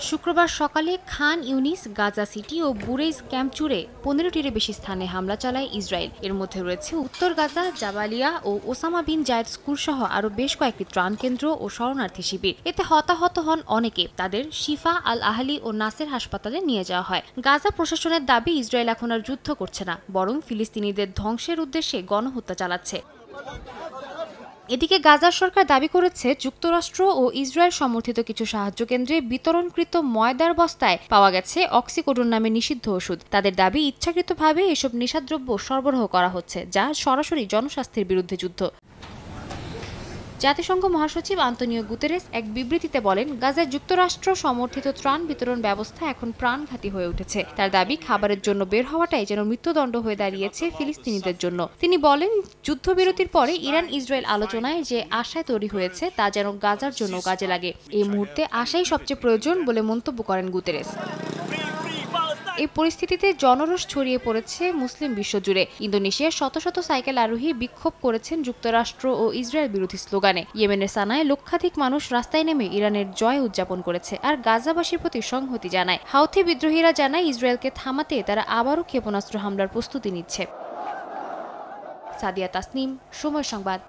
শুক্রবার সকালে খান ইউনিস, গাজা সিটি ও Bureij camp জুড়ে 15টির বেশি স্থানে হামলা চালায় ইসরায়েল। এর মধ্যে রয়েছে উত্তর গাজা, জাবালিয়া ও ওসামা বিন জায়েদ স্কুল সহ আরও বেশ কয়েকটি ত্রাণ কেন্দ্র ও শরণার্থী শিবির। এতে হতাহত হন অনেকে। তাদের শিফা আল আহলি ও নাসের হাসপাতালে নিয়ে যাওয়া হয়। গাজা প্রশাসনের দাবি, ইসরায়েল এখন আর যুদ্ধ করছে না, বরং ফিলিস্তিনিদের ধ্বংসের উদ্দেশ্যে গণহত্যা চালাচ্ছে। এদিকে গাজার সরকার দাবি করেছে, যুক্তরাষ্ট্র ও ইসরায়েল সমর্থিত কিছু সাহায্য কেন্দ্রে বিতরণকৃত ময়দার বস্তায় পাওয়া গেছে অক্সিকোডন নামে নিষিদ্ধ ওষুধ। তাদের দাবি, ইচ্ছাকৃতভাবে এসব নেশাদ্রব্য সরবরাহ করা হচ্ছে, যা সরাসরি জনস্বাস্থ্যের বিরুদ্ধে যুদ্ধ। জাতিসংঘ মহাসচিব আন্তোনিও গুতেরেস এক বিবৃতিতে বলেন, গাজায় যুক্তরাষ্ট্র সমর্থিত ত্রাণ বিতরণ ব্যবস্থা এখন প্রাণঘাতী হয়ে উঠেছে। তার দাবি, খাবারের জন্য বের হওয়াটাই যেন মৃত্যুদণ্ড হয়ে দাঁড়িয়েছে ফিলিস্তিনিদের জন্য। তিনি বলেন, যুদ্ধবিরতির পরে ইরান ইসরায়েল আলোচনায় যে আশায় তৈরি হয়েছে তা যেন গাজার জন্য কাজে লাগে। এই মুহূর্তে আশাই সবচেয়ে প্রয়োজন বলে মন্তব্য করেন গুতেরেস। এই পরিস্থিতিতে জনরোষ ছড়িয়ে পড়েছে মুসলিম বিশ্বজুড়ে। ইন্দোনেশিয়ার শত শত সাইকেল আরোহী বিক্ষোভ করেছেন যুক্তরাষ্ট্র ও ইসরায়েল বিরোধী স্লোগানে। ইয়েমেনের সানায় লক্ষাধিক মানুষ রাস্তায় নেমে ইরানের জয় উদযাপন করেছে আর গাজাবাসীর প্রতি সংহতি জানায়। হাউথি বিদ্রোহীরা জানায়, ইসরায়েলকে থামাতে তারা আবারও ক্ষেপণাস্ত্র হামলার প্রস্তুতি নিচ্ছে। সাদিয়া তাসনিম, সময় সংবাদ।